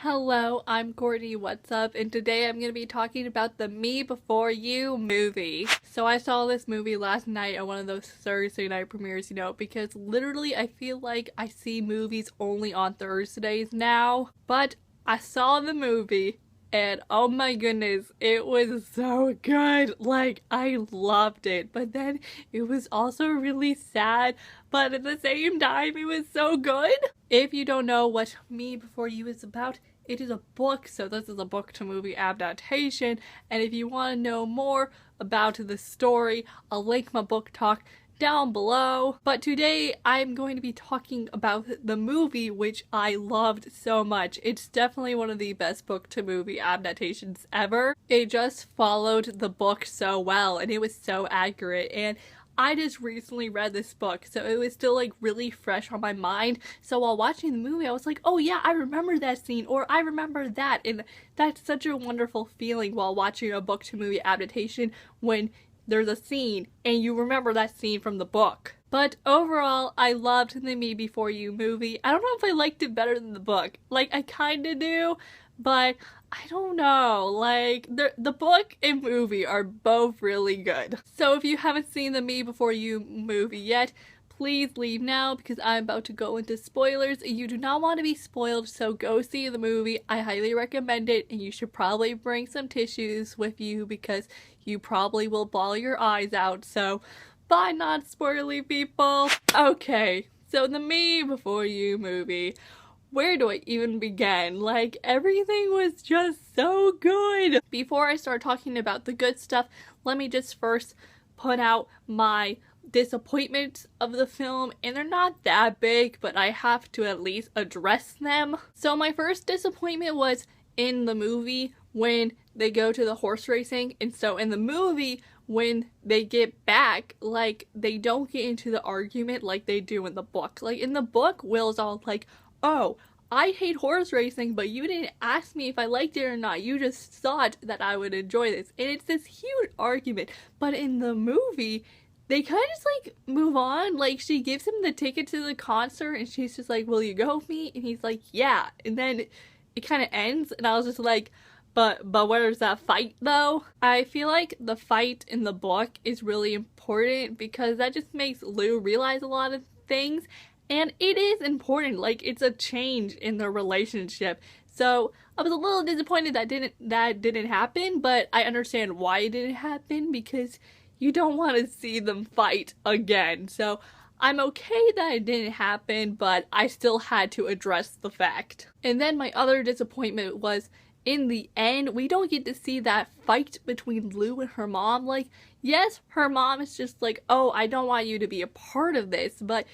Hello, I'm Courtney, what's up? And today I'm going to be talking about the Me Before You movie. So I saw this movie last night at one of those Thursday night premieres, because literally I feel like I see movies only on Thursdays now. But I saw the movie and oh my goodness, it was so good. Like, I loved it. But then it was also really sad, but at the same time it was so good. If you don't know what Me Before You is about, it is a book, so this is a book to movie adaptation, and if you want to know more about the story, I'll link my book talk down below. But today I'm going to be talking about the movie, which I loved so much. It's definitely one of the best book to movie adaptations ever. It just followed the book so well, and it was so accurate, and I just recently read this book, so it was still like really fresh on my mind. So while watching the movie, I was like, oh yeah, I remember that scene, or I remember that. And that's such a wonderful feeling while watching a book to movie adaptation, when there's a scene and you remember that scene from the book. But overall, I loved the Me Before You movie. I don't know if I liked it better than the book. Like, I kinda do, but I don't know, like, the book and movie are both really good. So if you haven't seen the Me Before You movie yet, please leave now because I'm about to go into spoilers. You do not want to be spoiled, so go see the movie. I highly recommend it, and you should probably bring some tissues with you because you probably will bawl your eyes out, so bye not spoily people. Okay, so the Me Before You movie. Where do I even begin? Like, everything was just so good. Before I start talking about the good stuff, let me just first put out my disappointments of the film, and they're not that big, but I have to at least address them. So my first disappointment was in the movie when they go to the horse racing, and so in the movie when they get back, like, they don't get into the argument like they do in the book. Like, in the book, Will's all like, oh, I hate horse racing, but you didn't ask me if I liked it or not. You just thought that I would enjoy this. And it's this huge argument. But in the movie, they kind of just like move on. Like, she gives him the ticket to the concert and she's just like, will you go with me? And he's like, yeah. And then it kind of ends and I was just like, but where's that fight though? I feel like the fight in the book is really important because that just makes Lou realize a lot of things. And it is important, like, it's a change in their relationship. So I was a little disappointed that didn't happen, but I understand why it didn't happen because you don't want to see them fight again. So I'm okay that it didn't happen, but I still had to address the fact. And then my other disappointment was in the end, we don't get to see that fight between Lou and her mom. Like, yes, her mom is just like, oh, I don't want you to be a part of this, but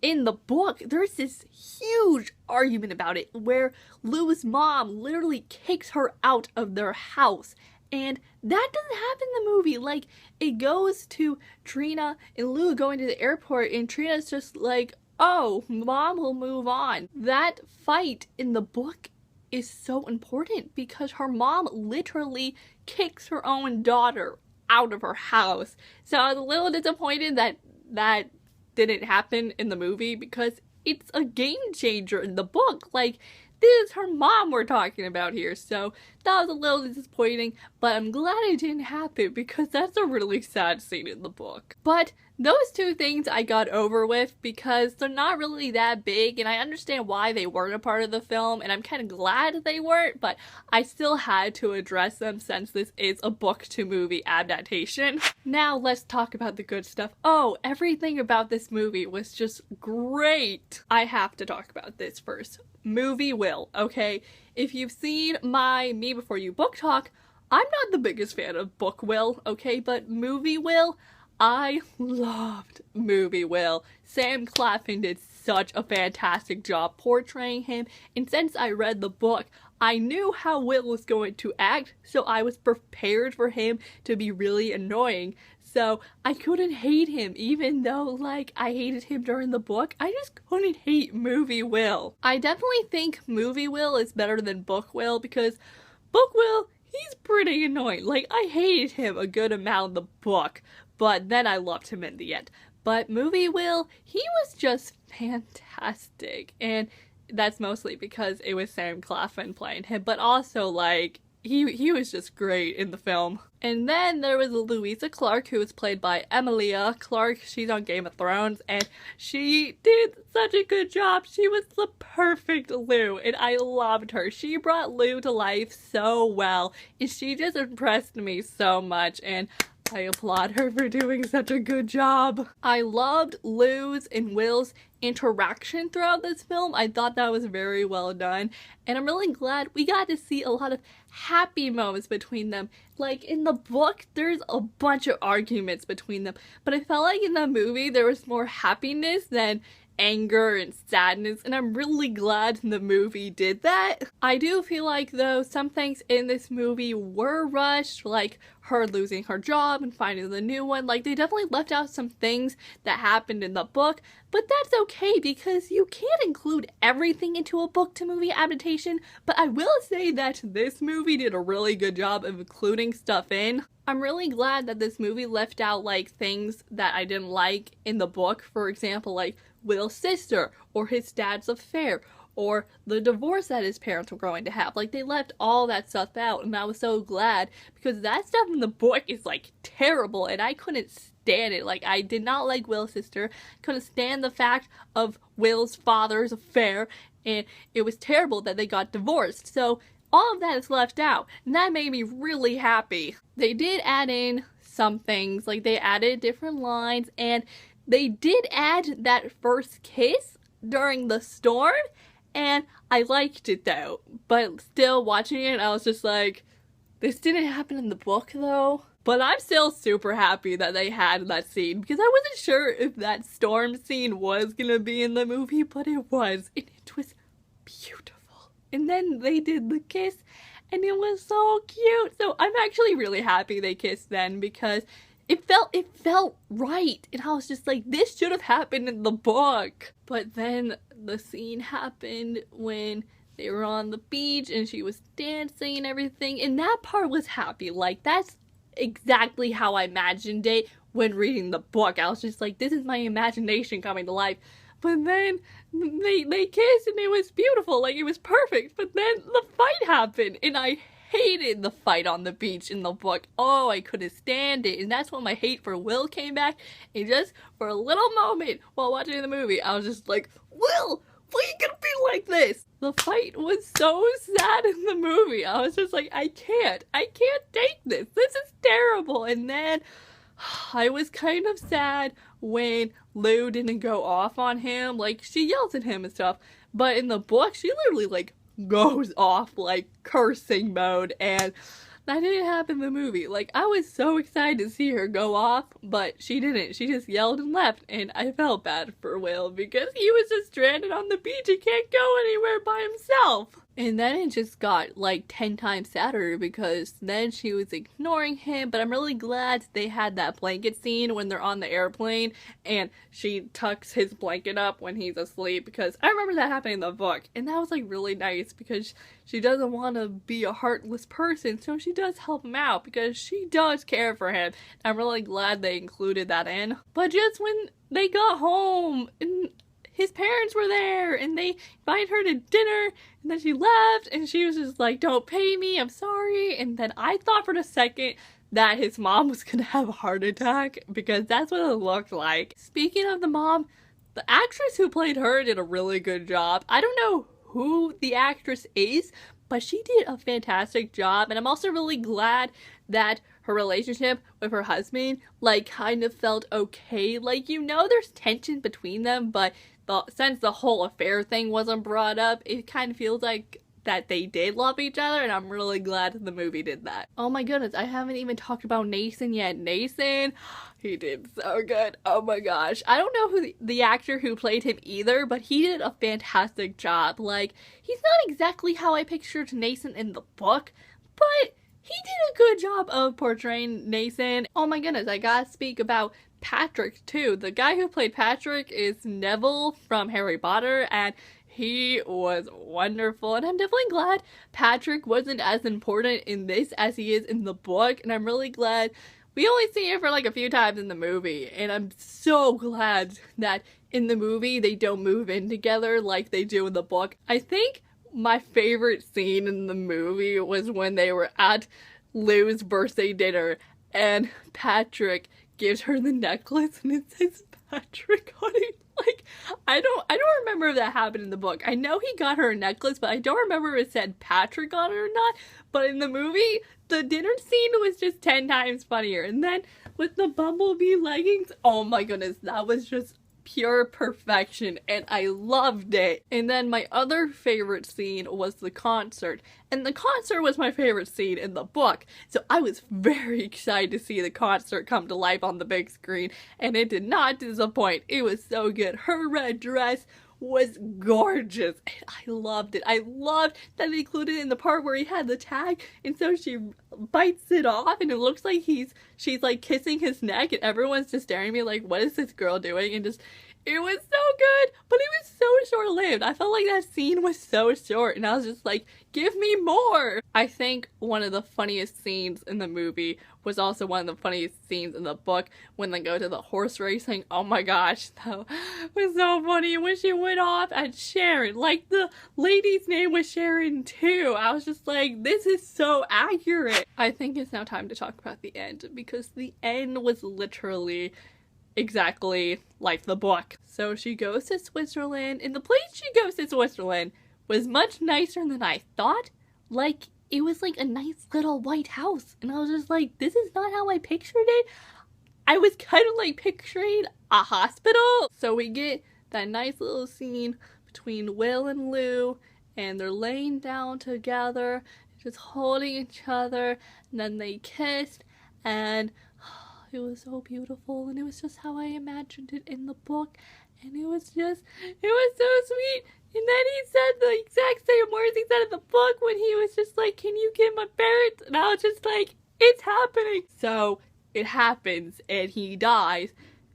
in the book, there's this huge argument about it where Lou's mom literally kicks her out of their house. And that doesn't happen in the movie. Like, it goes to Trina and Lou going to the airport and Trina's just like, oh, mom will move on. That fight in the book is so important because her mom literally kicks her own daughter out of her house. So I was a little disappointed that didn't happen in the movie because it's a game changer in the book. Like, this is her mom we're talking about here, so that was a little disappointing, but I'm glad it didn't happen because that's a really sad scene in the book. But those two things I got over with because they're not really that big, and I understand why they weren't a part of the film, and I'm kind of glad they weren't, but I still had to address them since this is a book to movie adaptation. Now let's talk about the good stuff. Oh, everything about this movie was just great. I have to talk about this first. Movie Will, okay? If you've seen my Me Before You book talk, I'm not the biggest fan of book Will, okay? But movie Will, I loved movie Will. Sam Claflin did such a fantastic job portraying him, and since I read the book, I knew how Will was going to act, so I was prepared for him to be really annoying. So I couldn't hate him, even though, like, I hated him during the book. I just couldn't hate movie Will. I definitely think movie Will is better than book Will because book Will, he's pretty annoying. Like, I hated him a good amount in the book, but then I loved him in the end. But movie Will, he was just fantastic. And that's mostly because it was Sam Claflin playing him, but also, like, he was just great in the film. And then there was Louisa Clark, who was played by Emilia Clarke. She's on Game of Thrones, and she did such a good job. She was the perfect Lou, and I loved her. She brought Lou to life so well, and she just impressed me so much, and I applaud her for doing such a good job. I loved Lou's and Will's interaction throughout this film. I thought that was very well done, and I'm really glad we got to see a lot of happy moments between them. Like, in the book, there's a bunch of arguments between them, but I felt like in the movie there was more happiness than anger and sadness, and I'm really glad the movie did that. I do feel like, though, some things in this movie were rushed, like her losing her job and finding the new one. Like, they definitely left out some things that happened in the book, but that's okay because you can't include everything into a book to movie adaptation. But I will say that this movie did a really good job of including stuff in. I'm really glad that this movie left out, like, things that I didn't like in the book. For example, like Will's sister, or his dad's affair, or the divorce that his parents were going to have. Like, they left all that stuff out, and I was so glad, because that stuff in the book is, like, terrible, and I couldn't stand it. Like, I did not like Will's sister, couldn't stand the fact of Will's father's affair, and it was terrible that they got divorced. So all of that is left out, and that made me really happy. They did add in some things, like they added different lines, and they did add that first kiss during the storm, and I liked it though. But still, watching it, I was just like, this didn't happen in the book though. But I'm still super happy that they had that scene, because I wasn't sure if that storm scene was gonna be in the movie, but it was, and it was beautiful. And then they did the kiss, and it was so cute. So I'm actually really happy they kissed then, because it felt right, and I was just like, this should have happened in the book. But then the scene happened when they were on the beach and she was dancing and everything, and that part was happy. Like, that's exactly how I imagined it when reading the book. I was just like, this is my imagination coming to life. But then they kissed and it was beautiful, like it was perfect. But then the fight happened, and I hated the fight on the beach in the book. Oh, I couldn't stand it, and that's when my hate for Will came back. And just for a little moment while watching the movie, I was just like, Will, why are you gonna be like this? The fight was so sad in the movie. I was just like, I can't take this. This is terrible. And then I was kind of sad when Lou didn't go off on him. Like, she yells at him and stuff, but in the book, she literally, like, goes off, like, cursing mode, and that didn't happen in the movie. Like, I was so excited to see her go off, but she didn't. She just yelled and left, and I felt bad for Will because he was just stranded on the beach. He can't go anywhere by himself. And then it just got, like, 10 times sadder because then she was ignoring him. But I'm really glad they had that blanket scene when they're on the airplane and she tucks his blanket up when he's asleep, because I remember that happening in the book. And that was, like, really nice because she doesn't want to be a heartless person, so she does help him out because she does care for him. I'm really glad they included that in. But just when they got home and his parents were there and they invited her to dinner, and then she left and she was just like, don't pay me, I'm sorry. And then I thought for a second that his mom was gonna have a heart attack, because that's what it looked like. Speaking of the mom, the actress who played her did a really good job. I don't know who the actress is, but she did a fantastic job. And I'm also really glad that her relationship with her husband, like, kind of felt okay. Like, you know, there's tension between them, but since the whole affair thing wasn't brought up, it kind of feels like that they did love each other, and I'm really glad the movie did that. Oh my goodness, I haven't even talked about Nathan yet. Nathan, he did so good. Oh my gosh. I don't know who the actor who played him either, but he did a fantastic job. Like, he's not exactly how I pictured Nathan in the book, but he did a good job of portraying Nathan. Oh my goodness, I gotta speak about Patrick too. The guy who played Patrick is Neville from Harry Potter, and he was wonderful. And I'm definitely glad Patrick wasn't as important in this as he is in the book, and I'm really glad We only see it for like a few times in the movie, and I'm so glad that in the movie they don't move in together like they do in the book. I think my favorite scene in the movie was when they were at Lou's birthday dinner and Patrick gives her the necklace and it says Patrick on it. Like, I don't remember if that happened in the book. I know he got her a necklace, but I don't remember if it said Patrick on it or not. But in the movie, the dinner scene was just 10 times funnier. And then with the bumblebee leggings, oh my goodness, that was just pure perfection, and I loved it. And then my other favorite scene was the concert, and the concert was my favorite scene in the book, so I was very excited to see the concert come to life on the big screen, and it did not disappoint. It was so good. Her red dress was gorgeous. I loved it. I loved that they included it in the part where he had the tag, and so she bites it off and it looks like she's like kissing his neck, and everyone's just staring at me like, what is this girl doing? And just, it was so good, but it was so short-lived. I felt like that scene was so short, and I was just like, give me more. I think one of the funniest scenes in the movie was also one of the funniest scenes in the book when they go to the horse racing. Oh my gosh, that was so funny when she went off at Sharon. Like, the lady's name was Sharon too. I was just like, this is so accurate. I think it's now time to talk about the end, because the end was literally exactly like the book. So she goes to Switzerland, and the place she goes to Switzerland was much nicer than I thought. Like, it was like a nice little white house, and I was just like, this is not how I pictured it. I was kind of like picturing a hospital. So we get that nice little scene between Will and Lou, and they're laying down together, just holding each other, and then they kissed, and it was so beautiful, and it was just how I imagined it in the book, and it was so sweet. And then he said the exact same words he said in the book when he was just like, can you get my parents? And I was just like, it's happening. So it happens, and he dies,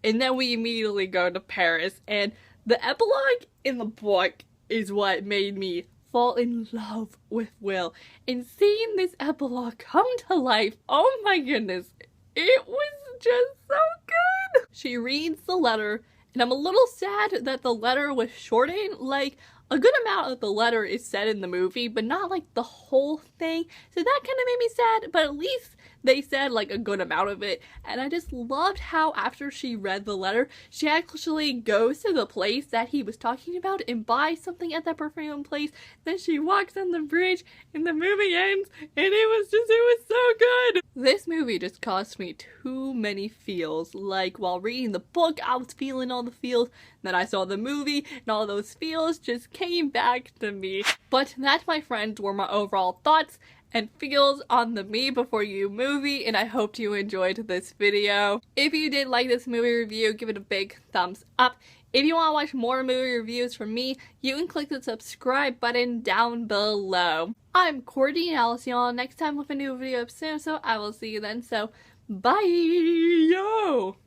and then we immediately go to Paris, and the epilogue in the book is what made me fall in love with Will. And seeing this epilogue come to life, oh my goodness, it was just so good. She reads the letter, and I'm a little sad that the letter was shortened. Like, a good amount of the letter is said in the movie, but not like the whole thing. So that kind of made me sad, but at least they said like a good amount of it. And I just loved how after she read the letter, she actually goes to the place that he was talking about and buys something at that perfume place. Then she walks on the bridge, and the movie ends, and it was so good. This movie just caused me too many feels. Like, while reading the book, I was feeling all the feels. Then I saw the movie, and all those feels just came back to me. But that, my friends, were my overall thoughts and feels on the Me Before You movie, and I hope you enjoyed this video. If you did like this movie review, give it a big thumbs up. If you want to watch more movie reviews from me, you can click the subscribe button down below. I'm Courtney, and I'll see y'all next time with a new video soon, so I will see you then. So, bye! Yo!